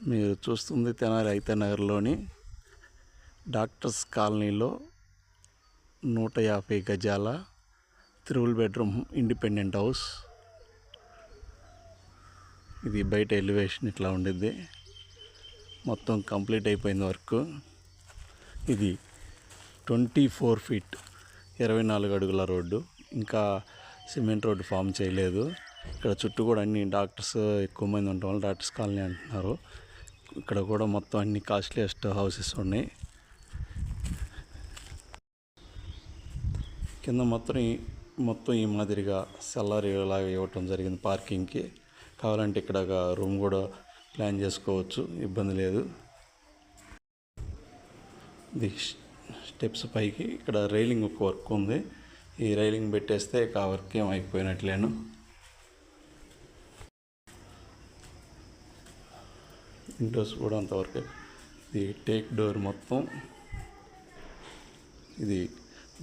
మీరు చూస్తుంది తెనాలి ఐతనగర్లోని డాక్టర్స్ కాలనీలో 150 గజాల 3 బెడ్రూమ్ ఇండిపెండెంట్ హౌస్. ఇది బయట ఎలివేషన్ ఇట్లా ఉండిద్ది. మొత్తం కంప్లీట్ అయిపోయింది వర్క్. ఇది 24 ఫీట్ 24 అడుగుల రోడ్డు. ఇంకా సిమెంట్ రోడ్డు ఫామ్ చేయలేదు. ఇక్కడ చుట్టూ కూడా అన్ని డాక్టర్స్ ఎక్కువ మంది ఉండటం వల్ల డాక్టర్స్ కాలనీ అంటున్నారు. ఇక్కడ కూడా మొత్తం అన్ని కాస్ట్లీయెస్ట్ హౌసెస్ ఉన్నాయి. కింద మొత్తం ఈ మాదిరిగా సెల్లార్ లాగా ఇవ్వటం జరిగింది పార్కింగ్కి. కావాలంటే ఇక్కడ రూమ్ కూడా ప్లాన్ చేసుకోవచ్చు, ఇబ్బంది లేదు. ఇది స్టెప్స్ పైకి ఇక్కడ రైలింగ్ ఒక వర్క్ ఉంది. ఈ రైలింగ్ పెట్టేస్తే ఆ వర్క్ ఏం అయిపోయినట్లేను. విండోస్ కూడా అంతవరకు. ఇది టేక్ డోర్ మొత్తం. ఇది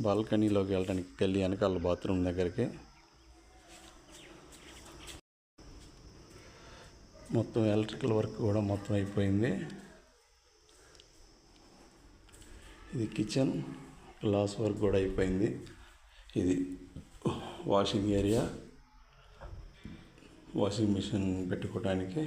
బాల్కనీలోకి వెళ్ళడానికి గల్లీ వెనకాల బాత్రూమ్ దగ్గరికి. మొత్తం ఎలక్ట్రికల్ వర్క్ కూడా మొత్తం అయిపోయింది. ఇది కిచెన్, గ్లాస్ వర్క్ కూడా అయిపోయింది. ఇది వాషింగ్ ఏరియా, వాషింగ్ మిషన్ పెట్టుకోవడానికి.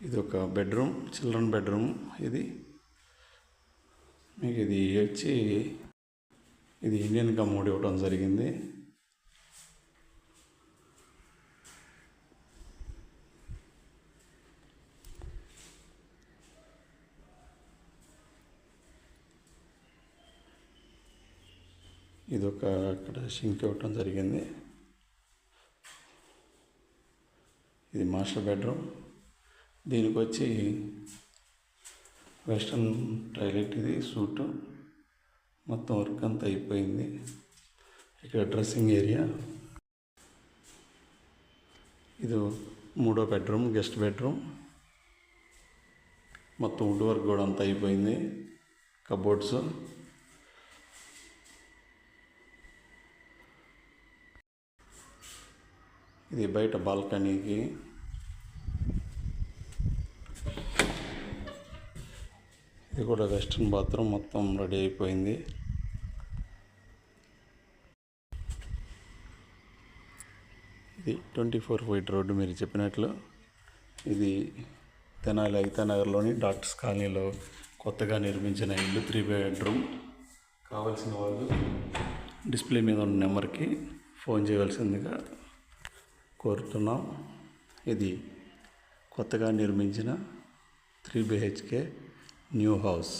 ఇది ఒక బెడ్రూమ్, చిల్డ్రన్ బెడ్రూమ్. ఇది మీకు ఇది వచ్చి ఇది ఇండియన్ కమోడ్ ఇవ్వడం జరిగింది. ఇది ఒక అక్కడ సింక్ ఇవ్వటం జరిగింది. ఇది మాస్టర్ బెడ్రూమ్. దీనికి వచ్చి వెస్ట్రన్ టాయిలెట్, ఇది సూటు. మొత్తం వర్క్ అంతా అయిపోయింది. ఇక్కడ డ్రెస్సింగ్ ఏరియా. ఇది 3వ బెడ్రూమ్, గెస్ట్ బెడ్రూమ్. మొత్తం వుడ్ వర్క్ కూడా అంతా అయిపోయింది. కబోర్డ్స్. ఇది బయట బాల్కనీకి. ఇది కూడా వెస్ట్రన్ బాత్రూమ్. మొత్తం రెడీ అయిపోయింది. ఇది 24 ఫీట్ రోడ్డు మీరు చెప్పినట్లు. ఇది తెనాలి ఐతనగర్లోని డాక్టర్స్ కాలనీలో కొత్తగా నిర్మించిన ఇల్లు, 3 బెడ్రూమ్. కావాల్సిన వాళ్ళు డిస్ప్లే మీద ఉన్న నెంబర్కి ఫోన్ చేయవలసిందిగా కోరుతున్నాం. ఇది కొత్తగా నిర్మించిన 3 BHK న్యూ హౌస్.